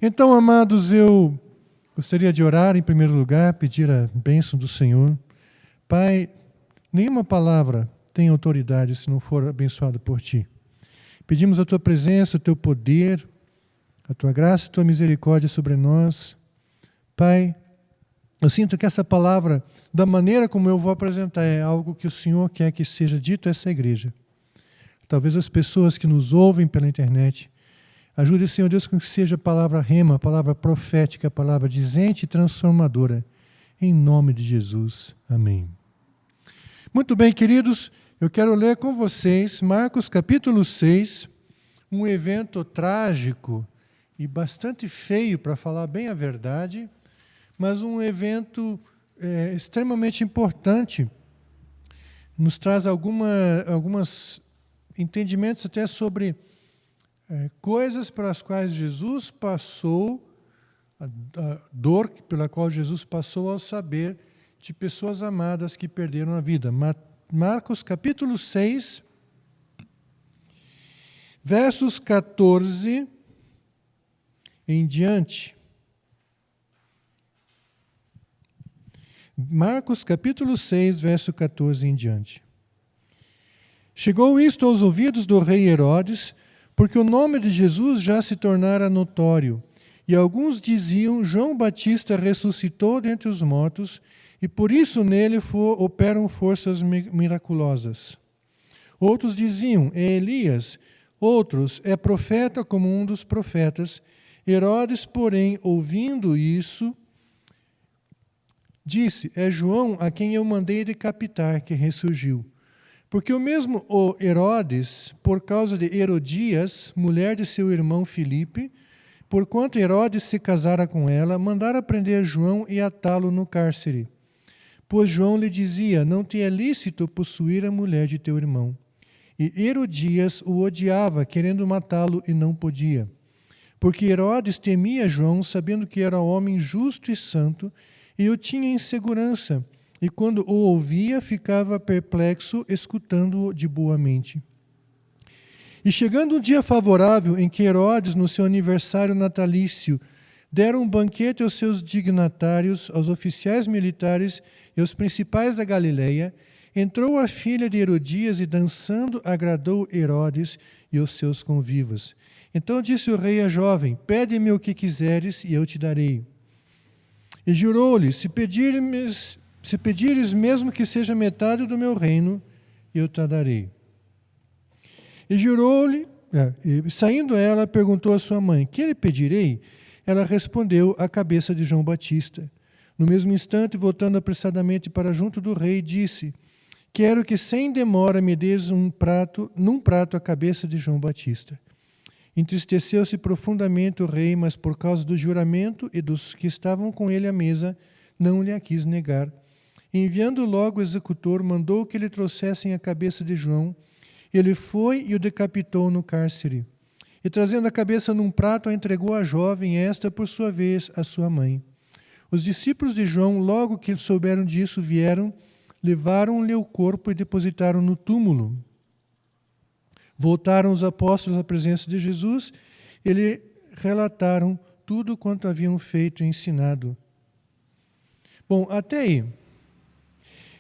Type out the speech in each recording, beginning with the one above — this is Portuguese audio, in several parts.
Então, amados, eu gostaria de orar em primeiro lugar, pedir a bênção do Senhor. Pai, nenhuma palavra tem autoridade se não for abençoada por Ti. Pedimos a Tua presença, o Teu poder, a Tua graça e a Tua misericórdia sobre nós. Pai, eu sinto que essa palavra, da maneira como eu vou apresentar, é algo que o Senhor quer que seja dito a essa igreja. Talvez as pessoas que nos ouvem pela internet, ajude, Senhor Deus, com que seja a palavra rema, a palavra profética, a palavra dizente e transformadora. Em nome de Jesus. Amém. Muito bem, queridos, eu quero ler com vocês Marcos capítulo 6, um evento trágico e bastante feio, para falar bem a verdade, mas um evento extremamente importante. Nos traz alguns entendimentos até sobre coisas pelas quais Jesus passou, a dor pela qual Jesus passou ao saber de pessoas amadas que perderam a vida. Marcos capítulo 6, versos 14 em diante. Marcos capítulo 6, verso 14 em diante. Chegou isto aos ouvidos do rei Herodes, porque o nome de Jesus já se tornara notório, e alguns diziam: João Batista ressuscitou dentre os mortos, e por isso nele operam forças miraculosas. Outros diziam: é Elias, outros: é profeta como um dos profetas. Herodes, porém, ouvindo isso, disse: é João a quem eu mandei decapitar, que ressurgiu. Porque o mesmo Herodes, por causa de Herodias, mulher de seu irmão Filipe, porquanto Herodes se casara com ela, mandara prender João e atá-lo no cárcere. Pois João lhe dizia: não te é lícito possuir a mulher de teu irmão. E Herodias o odiava, querendo matá-lo, e não podia. Porque Herodes temia João, sabendo que era homem justo e santo, e o tinha em segurança, e quando o ouvia, ficava perplexo, escutando-o de boa mente. E chegando um dia favorável, em que Herodes, no seu aniversário natalício, dera um banquete aos seus dignatários, aos oficiais militares e aos principais da Galileia, entrou a filha de Herodias e, dançando, agradou Herodes e os seus convivas. Então disse o rei à jovem: pede-me o que quiseres, e eu te darei. E jurou-lhe: se pedires mesmo que seja metade do meu reino, eu te darei. E jurou-lhe, saindo ela, perguntou à sua mãe: que lhe pedirei? Ela respondeu: a cabeça de João Batista. No mesmo instante, voltando apressadamente para junto do rei, disse: quero que sem demora me des num prato a cabeça de João Batista. Entristeceu-se profundamente o rei, mas por causa do juramento e dos que estavam com ele à mesa, não lhe a quis negar. Enviando logo o executor, mandou que lhe trouxessem a cabeça de João. Ele foi e o decapitou no cárcere. E trazendo a cabeça num prato, a entregou à jovem, esta, por sua vez, à sua mãe. Os discípulos de João, logo que souberam disso, vieram, levaram-lhe o corpo e depositaram no túmulo. Voltaram os apóstolos à presença de Jesus e lhe relataram tudo quanto haviam feito e ensinado. Bom, até aí.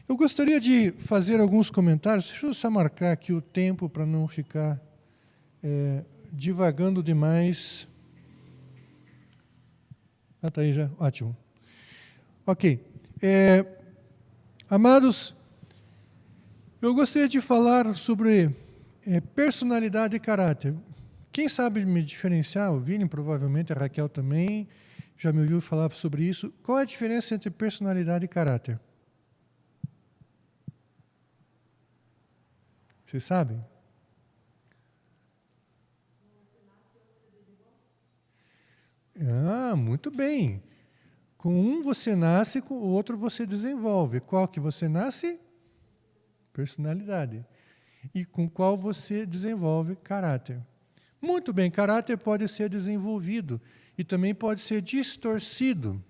Eu gostaria de fazer alguns comentários. Deixa eu só marcar aqui o tempo para não ficar divagando demais. Está aí já? Ótimo. Ok. Amados, eu gostaria de falar sobre personalidade e caráter. Quem sabe me diferenciar? O Vini, provavelmente, a Raquel também, já me ouviu falar sobre isso. Qual é a diferença entre personalidade e caráter? Vocês sabem? Muito bem. Com um você nasce, com o outro você desenvolve. Qual que você nasce? Personalidade. E com qual você desenvolve caráter. Muito bem, caráter pode ser desenvolvido e também pode ser distorcido.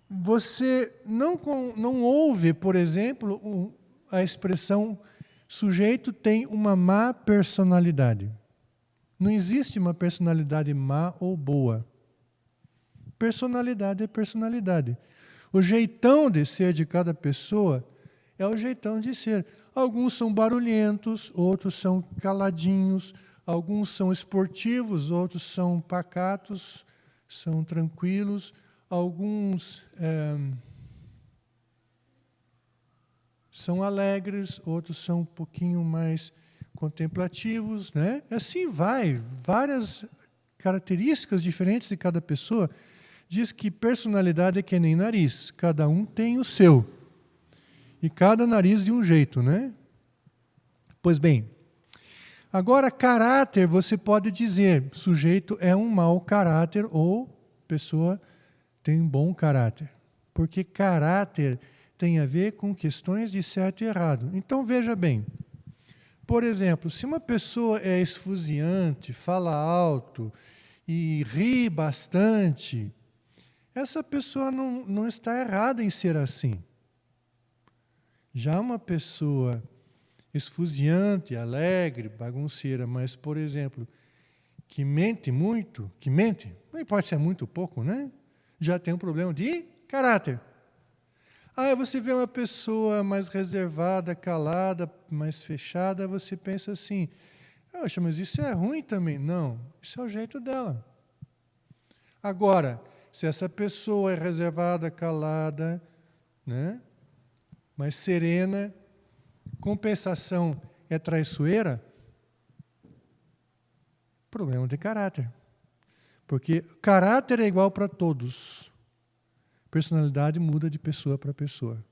Você não ouve, por exemplo, a expressão sujeito tem uma má personalidade. Não existe uma personalidade má ou boa. Personalidade é personalidade. O jeitão de ser de cada pessoa é o jeitão de ser. Alguns são barulhentos, outros são caladinhos, alguns são esportivos, outros são pacatos, são tranquilos, alguns são alegres, outros são um pouquinho mais contemplativos, né? Assim vai, várias características diferentes de cada pessoa. Diz que personalidade é que nem nariz, cada um tem o seu. E cada nariz de um jeito, né? Pois bem, agora caráter, você pode dizer, sujeito é um mau caráter ou pessoa tem um bom caráter. Porque caráter tem a ver com questões de certo e errado. Então veja bem, por exemplo, se uma pessoa é esfuziante, fala alto e ri bastante, essa pessoa não está errada em ser assim. Já uma pessoa esfuziante, alegre, bagunceira, mas, por exemplo, que mente muito, não importa se é muito ou pouco, né? Já tem um problema de caráter. Você vê uma pessoa mais reservada, calada, mais fechada, você pensa assim, mas isso é ruim também. Não, isso é o jeito dela. Agora, se essa pessoa é reservada, calada, né, mas serena, compensação é traiçoeira, problema de caráter. Porque caráter é igual para todos. Personalidade muda de pessoa para pessoa.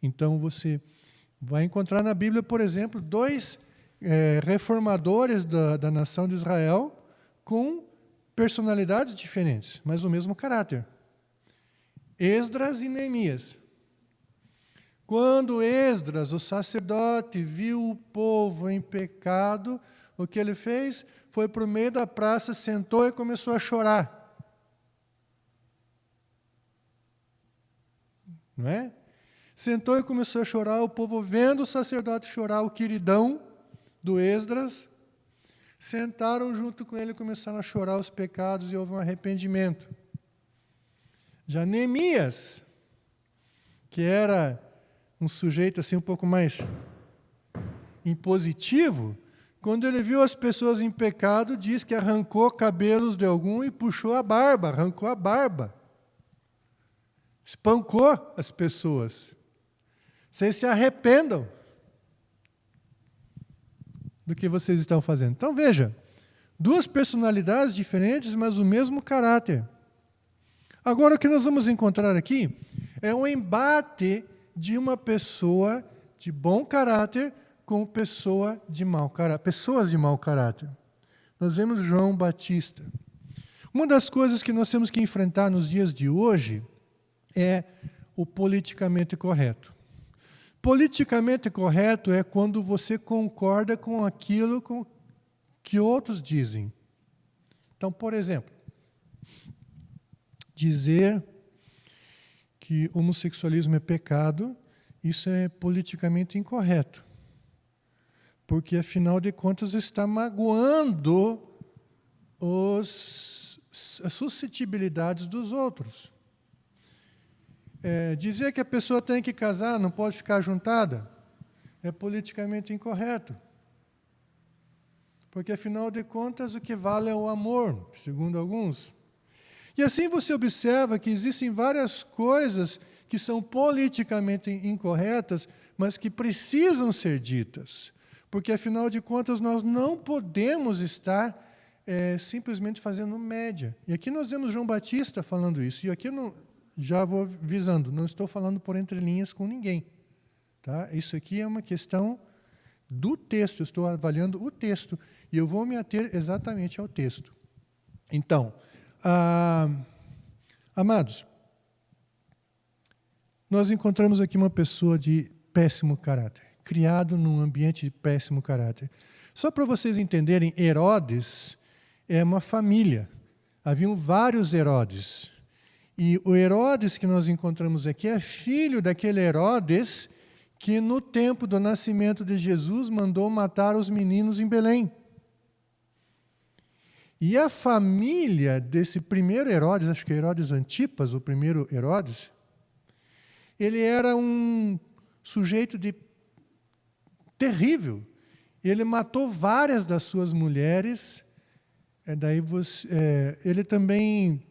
Então você vai encontrar na Bíblia, por exemplo, dois reformadores da nação de Israel com personalidades diferentes, mas o mesmo caráter. Esdras e Neemias. Quando Esdras, o sacerdote, viu o povo em pecado, o que ele fez? Foi para o meio da praça, sentou e começou a chorar. Não é? Sentou e começou a chorar, o povo vendo o sacerdote chorar, o queridão do Esdras, sentaram junto com ele e começaram a chorar os pecados e houve um arrependimento. Já Neemias, que era um sujeito assim um pouco mais impositivo, quando ele viu as pessoas em pecado, diz que arrancou cabelos de algum e puxou a barba, arrancou a barba. Espancou as pessoas. Vocês se arrependam do que vocês estão fazendo. Então veja, duas personalidades diferentes, mas o mesmo caráter. Agora o que nós vamos encontrar aqui é um embate de uma pessoa de bom caráter com pessoa de mau caráter, pessoas de mau caráter. Nós vemos João Batista. Uma das coisas que nós temos que enfrentar nos dias de hoje é o politicamente correto. Politicamente correto é quando você concorda com aquilo que outros dizem. Então, por exemplo, dizer que homossexualismo é pecado, isso é politicamente incorreto. Porque, afinal de contas, está magoando as suscetibilidades dos outros. Dizer que a pessoa tem que casar, não pode ficar juntada, é politicamente incorreto. Porque, afinal de contas, o que vale é o amor, segundo alguns. E assim você observa que existem várias coisas que são politicamente incorretas, mas que precisam ser ditas. Porque, afinal de contas, nós não podemos estar simplesmente fazendo média. E aqui nós vemos João Batista falando isso. E aqui já vou avisando, não estou falando por entre linhas com ninguém. Tá? Isso aqui é uma questão do texto, eu estou avaliando o texto. E eu vou me ater exatamente ao texto. Então, amados, nós encontramos aqui uma pessoa de péssimo caráter, criado num ambiente de péssimo caráter. Só para vocês entenderem, Herodes é uma família. Haviam vários Herodes. E o Herodes que nós encontramos aqui é filho daquele Herodes que no tempo do nascimento de Jesus mandou matar os meninos em Belém. E a família desse primeiro Herodes, acho que é Herodes Antipas, o primeiro Herodes, ele era um sujeito terrível. Ele matou várias das suas mulheres. Ele também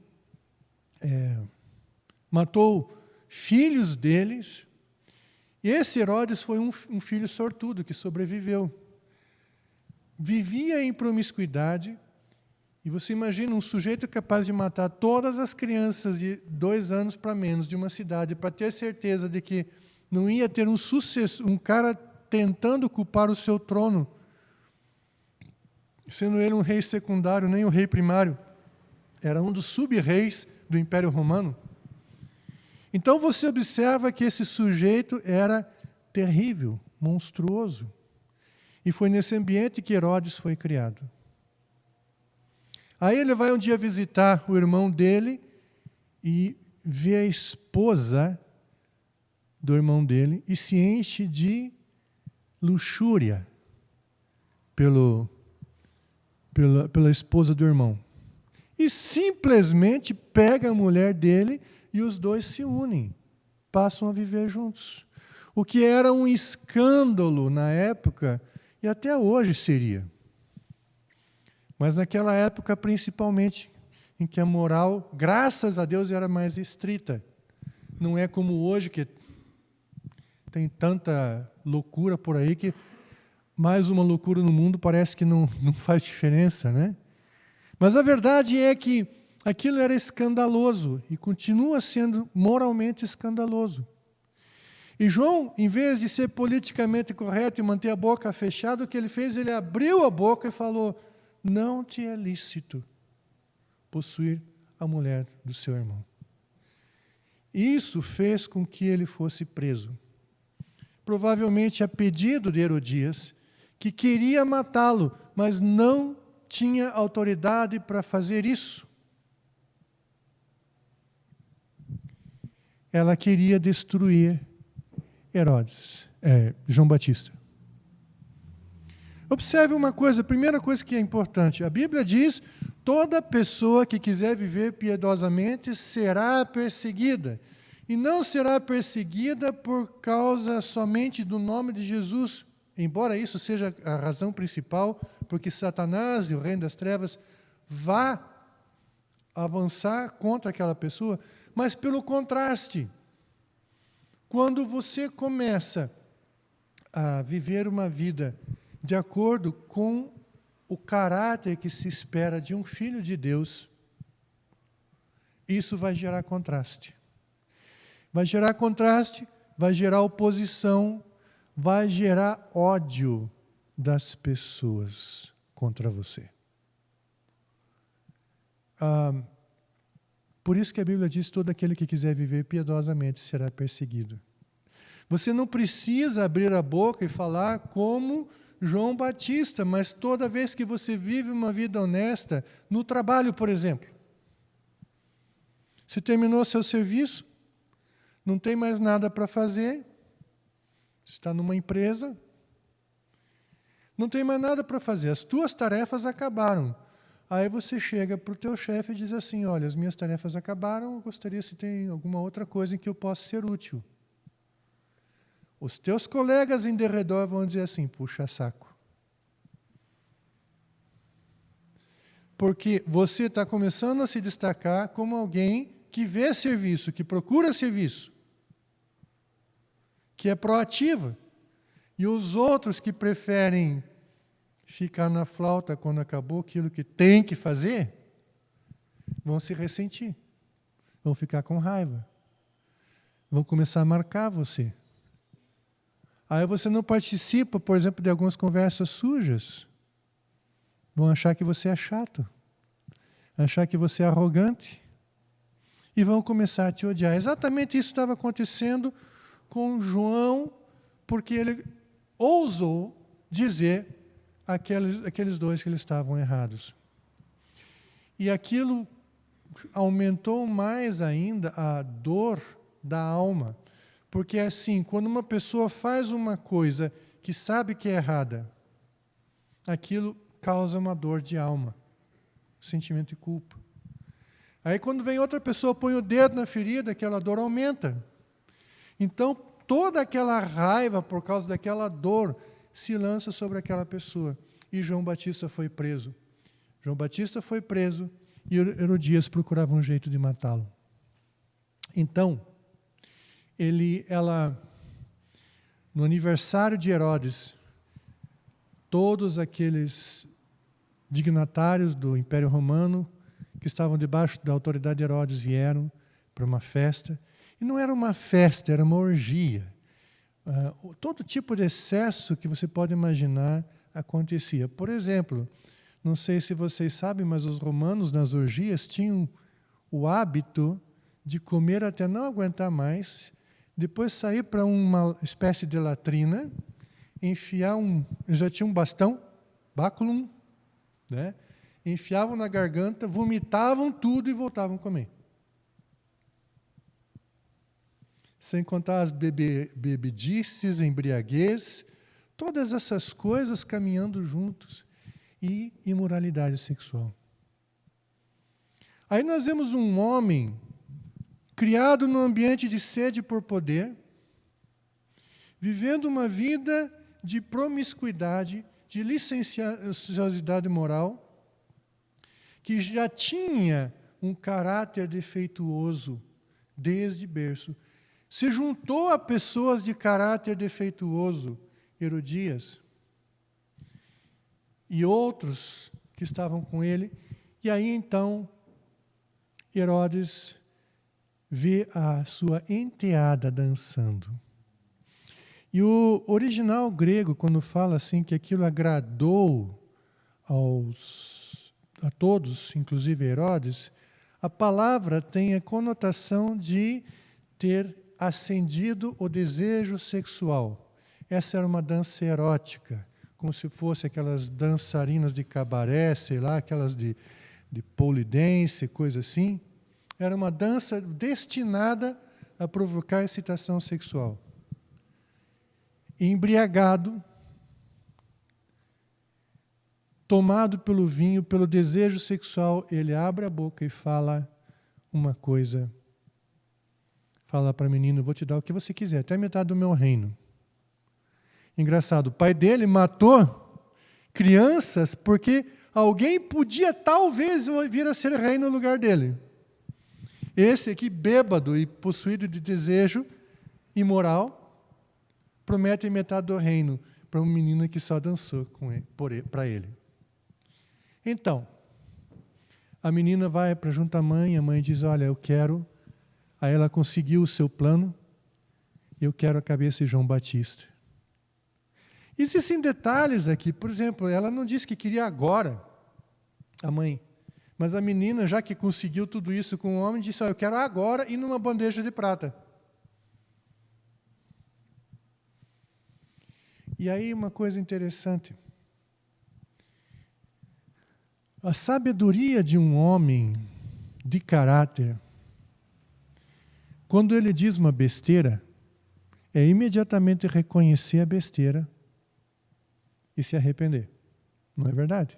matou filhos deles. E esse Herodes foi um filho sortudo que sobreviveu. Vivia em promiscuidade. E você imagina um sujeito capaz de matar todas as crianças de 2 anos para menos de uma cidade para ter certeza de que não ia ter um cara tentando ocupar o seu trono, sendo ele um rei secundário, nem o rei primário. Era um dos sub-reis do Império Romano. Então você observa que esse sujeito era terrível, monstruoso. E foi nesse ambiente que Herodes foi criado. Aí ele vai um dia visitar o irmão dele e vê a esposa do irmão dele e se enche de luxúria pela esposa do irmão. E simplesmente pega a mulher dele e os dois se unem, passam a viver juntos. O que era um escândalo na época e até hoje seria. Mas naquela época, principalmente, em que a moral, graças a Deus, era mais estrita. Não é como hoje, que tem tanta loucura por aí, que mais uma loucura no mundo parece que não faz diferença, né? Mas a verdade é que aquilo era escandaloso e continua sendo moralmente escandaloso. E João, em vez de ser politicamente correto e manter a boca fechada, o que ele fez? Ele abriu a boca e falou: não te é lícito possuir a mulher do seu irmão. Isso fez com que ele fosse preso. Provavelmente a pedido de Herodias, que queria matá-lo, mas não tinha autoridade para fazer isso. Ela queria destruir João Batista. Observe uma coisa, a primeira coisa que é importante. A Bíblia diz: toda pessoa que quiser viver piedosamente será perseguida. E não será perseguida por causa somente do nome de Jesus, embora isso seja a razão principal, porque Satanás e o reino das trevas vá avançar contra aquela pessoa, mas pelo contraste. Quando você começa a viver uma vida de acordo com o caráter que se espera de um filho de Deus, isso vai gerar contraste. Vai gerar contraste, vai gerar oposição, vai gerar ódio das pessoas contra você. Por isso que a Bíblia diz: todo aquele que quiser viver piedosamente será perseguido. Você não precisa abrir a boca e falar como João Batista, mas toda vez que você vive uma vida honesta, no trabalho, por exemplo, você terminou seu serviço, não tem mais nada para fazer, você está numa empresa, não tem mais nada para fazer, as tuas tarefas acabaram. Aí você chega para o teu chefe e diz assim: olha, as minhas tarefas acabaram, eu gostaria se tem alguma outra coisa em que eu possa ser útil. Os teus colegas em derredor vão dizer assim: puxa saco. Porque você está começando a se destacar como alguém que vê serviço, que procura serviço, que é proativa. E os outros que preferem ficar na flauta quando acabou aquilo que tem que fazer, vão se ressentir, vão ficar com raiva, vão começar a marcar você. Aí você não participa, por exemplo, de algumas conversas sujas. Vão achar que você é chato, achar que você é arrogante, e vão começar a te odiar. Exatamente isso estava acontecendo com João, porque ele ousou dizer aqueles dois que eles estavam errados. E aquilo aumentou mais ainda a dor da alma. Porque assim, quando uma pessoa faz uma coisa que sabe que é errada, aquilo causa uma dor de alma. sentimento de culpa. Aí quando vem outra pessoa, põe o dedo na ferida, aquela dor aumenta. Então, toda aquela raiva por causa daquela dor se lança sobre aquela pessoa. E João Batista foi preso. João Batista foi preso e Herodias procurava um jeito de matá-lo. Então, no aniversário de Herodes, todos aqueles dignatários do Império Romano que estavam debaixo da autoridade de Herodes vieram para uma festa. E não era uma festa, era uma orgia. Todo tipo de excesso que você pode imaginar acontecia. Por exemplo, não sei se vocês sabem, mas os romanos nas orgias tinham o hábito de comer até não aguentar mais, depois sair para uma espécie de latrina, enfiar já tinha um bastão, báculum, né? Enfiavam na garganta, vomitavam tudo e voltavam a comer. Sem contar as bebedices, embriaguez, todas essas coisas caminhando juntos. E imoralidade sexual. Aí nós vemos um homem criado num ambiente de sede por poder, vivendo uma vida de promiscuidade, de licenciosidade moral, que já tinha um caráter defeituoso desde berço. Se juntou a pessoas de caráter defeituoso, Herodias, e outros que estavam com ele, e aí então Herodes vê a sua enteada dançando. E o original grego, quando fala assim que aquilo agradou a todos, inclusive Herodes, a palavra tem a conotação de ter acendido o desejo sexual. Essa era uma dança erótica, como se fosse aquelas dançarinas de cabaré, sei lá, aquelas de pole dance, coisa assim. Era uma dança destinada a provocar excitação sexual. Embriagado, tomado pelo vinho, pelo desejo sexual, ele abre a boca e fala uma coisa. Fala para a menina, vou te dar o que você quiser, até metade do meu reino. Engraçado, o pai dele matou crianças porque alguém podia talvez vir a ser rei no lugar dele. Esse aqui, bêbado e possuído de desejo imoral, promete metade do reino para uma menina que só dançou para ele. Então, a menina vai para junto à mãe, a mãe diz, olha, eu quero. Aí ela conseguiu o seu plano, eu quero a cabeça de João Batista. Existem detalhes aqui, por exemplo, ela não disse que queria agora, a mãe, mas a menina, já que conseguiu tudo isso com o homem, disse, eu quero agora e numa bandeja de prata. E aí uma coisa interessante, a sabedoria de um homem de caráter, quando ele diz uma besteira, é imediatamente reconhecer a besteira e se arrepender. Não é verdade?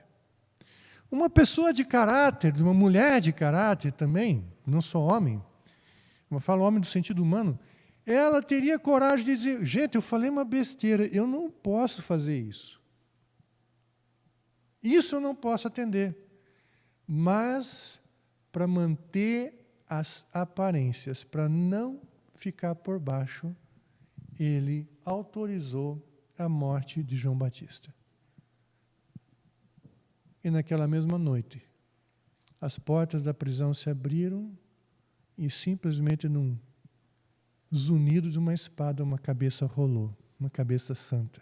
Uma pessoa de caráter, uma mulher de caráter também, não só homem, eu falo homem do sentido humano, ela teria coragem de dizer, gente, eu falei uma besteira, eu não posso fazer isso. Isso eu não posso atender. Mas, para manter as aparências, para não ficar por baixo, ele autorizou a morte de João Batista. E naquela mesma noite, as portas da prisão se abriram e simplesmente num zunido de uma espada, uma cabeça rolou, uma cabeça santa.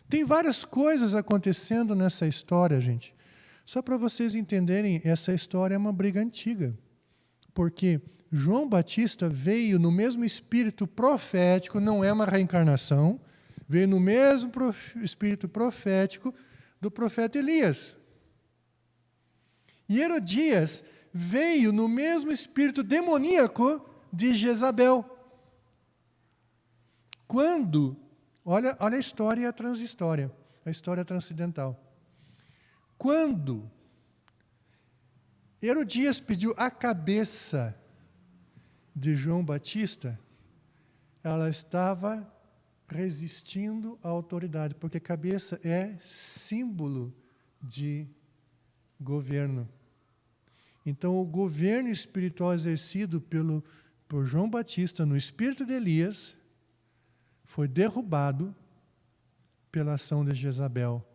Tem várias coisas acontecendo nessa história, gente. Só para vocês entenderem, essa história é uma briga antiga. Porque João Batista veio no mesmo espírito profético, não é uma reencarnação, veio no mesmo espírito profético do profeta Elias. E Herodias veio no mesmo espírito demoníaco de Jezabel. Quando, olha a história e a transhistória, a história transcendental. Quando Herodias pediu a cabeça de João Batista, ela estava resistindo à autoridade, porque cabeça é símbolo de governo. Então, o governo espiritual exercido por João Batista no espírito de Elias foi derrubado pela ação de Jezabel,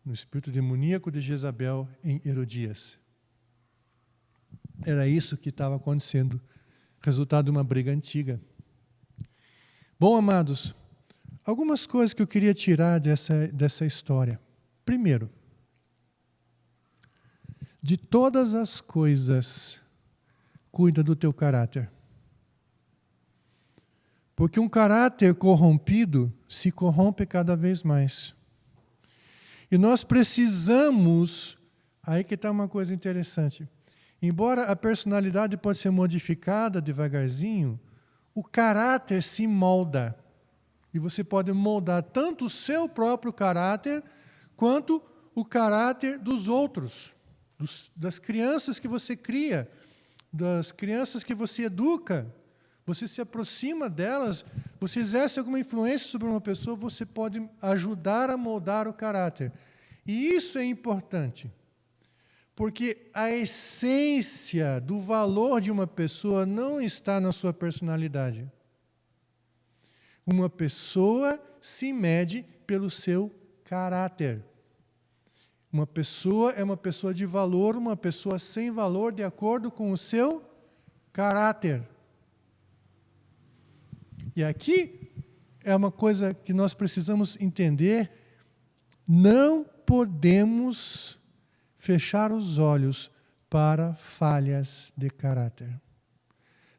no espírito demoníaco de Jezabel em Herodias. Era isso que estava acontecendo, resultado de uma briga antiga. Bom, amados, algumas coisas que eu queria tirar dessa história. Primeiro, de todas as coisas, cuida do teu caráter. Porque um caráter corrompido se corrompe cada vez mais. E nós precisamos, aí que está uma coisa interessante, embora a personalidade pode ser modificada devagarzinho, o caráter se molda. E você pode moldar tanto o seu próprio caráter, quanto o caráter dos outros, das crianças que você cria, das crianças que você educa. Você se aproxima delas, você exerce alguma influência sobre uma pessoa, você pode ajudar a moldar o caráter. E isso é importante, porque a essência do valor de uma pessoa não está na sua personalidade. Uma pessoa se mede pelo seu caráter. Uma pessoa é uma pessoa de valor, uma pessoa sem valor, de acordo com o seu caráter. E aqui é uma coisa que nós precisamos entender: não podemos fechar os olhos para falhas de caráter.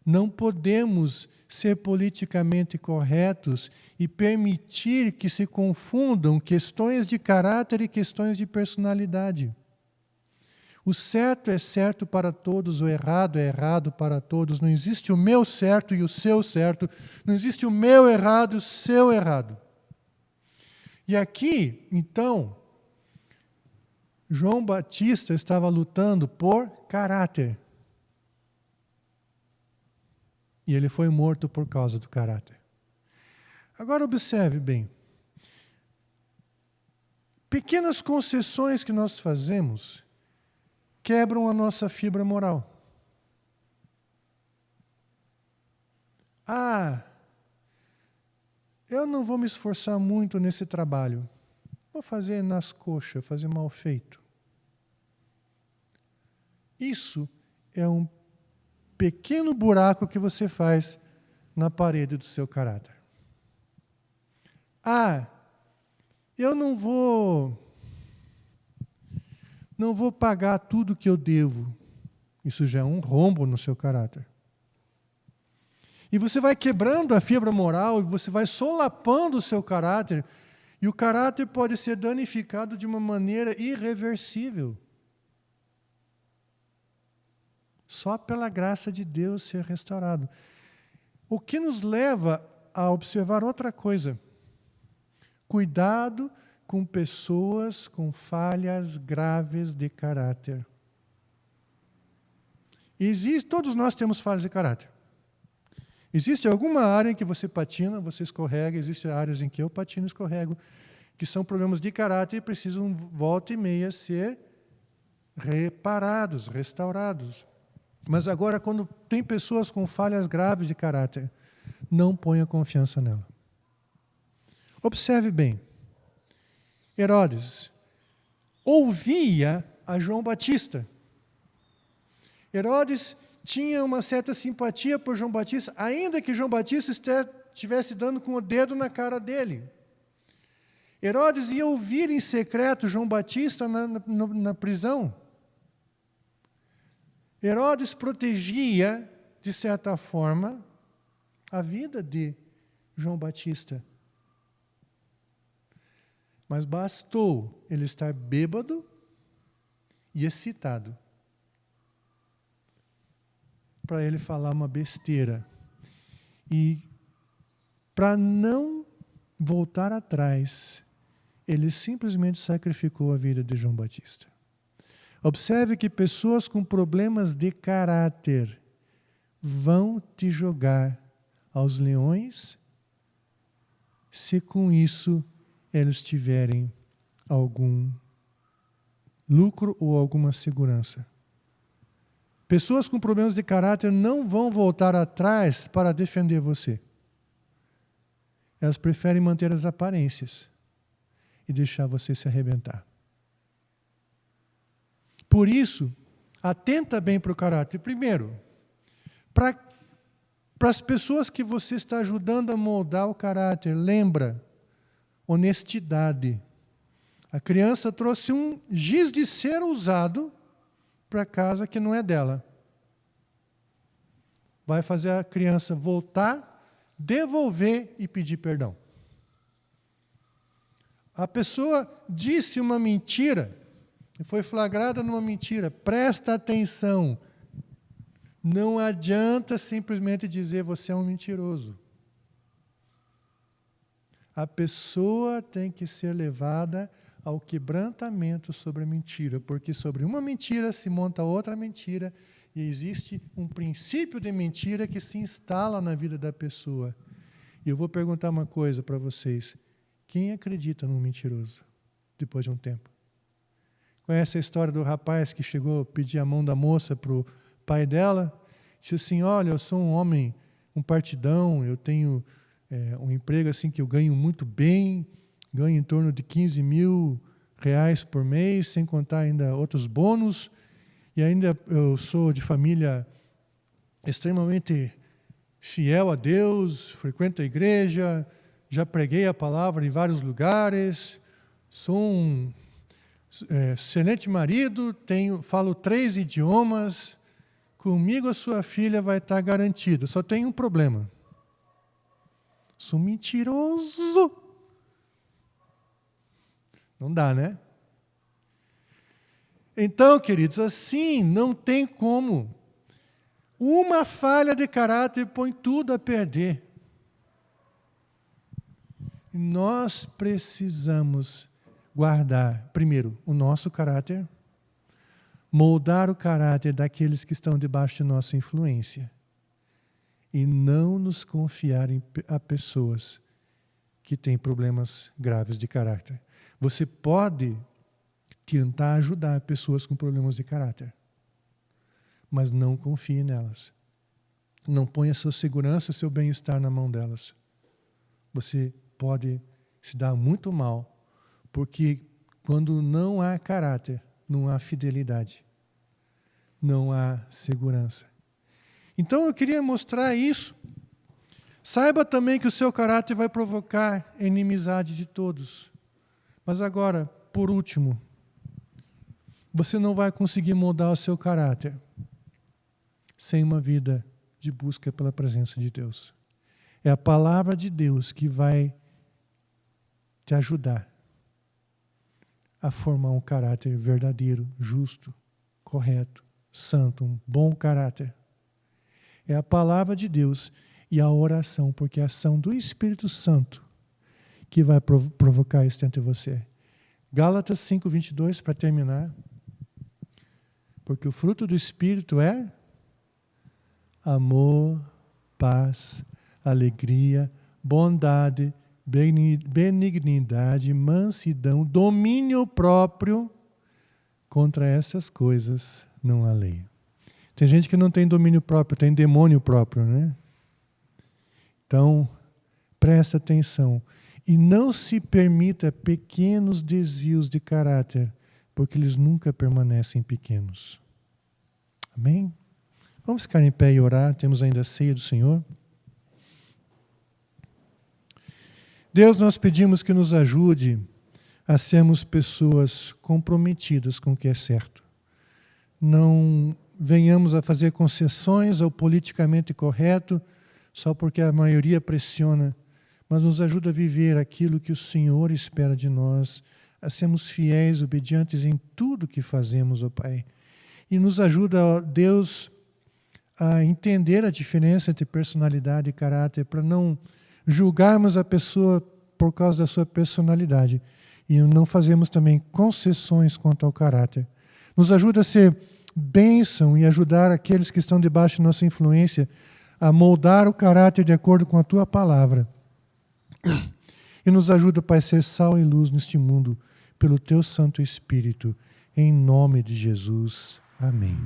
Não podemos ser politicamente corretos e permitir que se confundam questões de caráter e questões de personalidade. O certo é certo para todos, o errado é errado para todos. Não existe o meu certo e o seu certo. Não existe o meu errado e o seu errado. E aqui, então, João Batista estava lutando por caráter. E ele foi morto por causa do caráter. Agora observe bem. Pequenas concessões que nós fazemos quebram a nossa fibra moral. Eu não vou me esforçar muito nesse trabalho. Vou fazer nas coxas, fazer mal feito. Isso é um pequeno buraco que você faz na parede do seu caráter. Eu não vou pagar tudo que eu devo. Isso já é um rombo no seu caráter. E você vai quebrando a fibra moral, e você vai solapando o seu caráter, e o caráter pode ser danificado de uma maneira irreversível. Só pela graça de Deus ser restaurado. O que nos leva a observar outra coisa. Cuidado com pessoas com falhas graves de caráter. Todos nós temos falhas de caráter. Existe alguma área em que você patina, você escorrega, existem áreas em que eu patino e escorrego, que são problemas de caráter e precisam, volta e meia, ser reparados, restaurados. Mas agora, quando tem pessoas com falhas graves de caráter, não ponha confiança nela. Observe bem. Herodes ouvia a João Batista. Herodes tinha uma certa simpatia por João Batista, ainda que João Batista estivesse dando com o dedo na cara dele. Herodes ia ouvir em secreto João Batista na prisão. Herodes protegia, de certa forma, a vida de João Batista. Mas bastou ele estar bêbado e excitado para ele falar uma besteira. E para não voltar atrás, ele simplesmente sacrificou a vida de João Batista. Observe que pessoas com problemas de caráter vão te jogar aos leões se com isso eles tiverem algum lucro ou alguma segurança. Pessoas com problemas de caráter não vão voltar atrás para defender você. Elas preferem manter as aparências e deixar você se arrebentar. Por isso, atenta bem para o caráter. Primeiro, para as pessoas que você está ajudando a moldar o caráter, lembra, honestidade. A criança trouxe um giz de cera usado para casa que não é dela. Vai fazer a criança voltar, devolver e pedir perdão. A pessoa disse uma mentira e foi flagrada numa mentira. Presta atenção. Não adianta simplesmente dizer você é um mentiroso. A pessoa tem que ser levada ao quebrantamento sobre a mentira, porque sobre uma mentira se monta outra mentira e existe um princípio de mentira que se instala na vida da pessoa. E eu vou perguntar uma coisa para vocês. Quem acredita num mentiroso depois de um tempo? Conhece a história do rapaz que chegou a pedir a mão da moça para o pai dela? Disse assim, olha, eu sou um homem, um partidão, eu tenho um emprego assim que eu ganho muito bem, ganho em torno de 15 mil reais por mês, sem contar ainda outros bônus, e ainda eu sou de família extremamente fiel a Deus, frequento a igreja, já preguei a palavra em vários lugares, sou um excelente marido, falo 3 idiomas, comigo a sua filha vai estar garantida. Só tem um problema. Sou mentiroso. Não dá, né? Então, queridos, assim não tem como. Uma falha de caráter põe tudo a perder. Nós precisamos guardar, primeiro, o nosso caráter, moldar o caráter daqueles que estão debaixo de nossa influência e não nos confiar a pessoas que têm problemas graves de caráter. Você pode tentar ajudar pessoas com problemas de caráter, mas não confie nelas. Não ponha sua segurança, seu bem-estar na mão delas. Você pode se dar muito mal, porque quando não há caráter, não há fidelidade, não há segurança. Então eu queria mostrar isso. Saiba também que o seu caráter vai provocar inimizade de todos. Mas agora, por último, você não vai conseguir moldar o seu caráter sem uma vida de busca pela presença de Deus. É a palavra de Deus que vai te ajudar a formar um caráter verdadeiro, justo, correto, santo, um bom caráter. É a palavra de Deus e a oração, porque é a ação do Espírito Santo que vai provocar isso dentro de você. Gálatas 5:22, para terminar. Porque o fruto do Espírito é amor, paz, alegria, bondade, benignidade, mansidão, domínio próprio. Contra essas coisas não há lei. Tem gente que não tem domínio próprio, tem demônio próprio, né? Então, presta atenção. E não se permita pequenos desvios de caráter, porque eles nunca permanecem pequenos. Amém? Vamos ficar em pé e orar, temos ainda a ceia do Senhor. Deus, nós pedimos que nos ajude a sermos pessoas comprometidas com o que é certo. Não venhamos a fazer concessões ao politicamente correto, só porque a maioria pressiona, mas nos ajuda a viver aquilo que o Senhor espera de nós, a sermos fiéis, obedientes em tudo que fazemos, ó Pai. E nos ajuda, ó Deus, a entender a diferença entre personalidade e caráter, para não julgarmos a pessoa por causa da sua personalidade e não fazermos também concessões quanto ao caráter. Nos ajuda a ser bênção e ajudar aqueles que estão debaixo de nossa influência a moldar o caráter de acordo com a Tua palavra. E nos ajuda, Pai, a ser sal e luz neste mundo, pelo Teu Santo Espírito. Em nome de Jesus. Amém.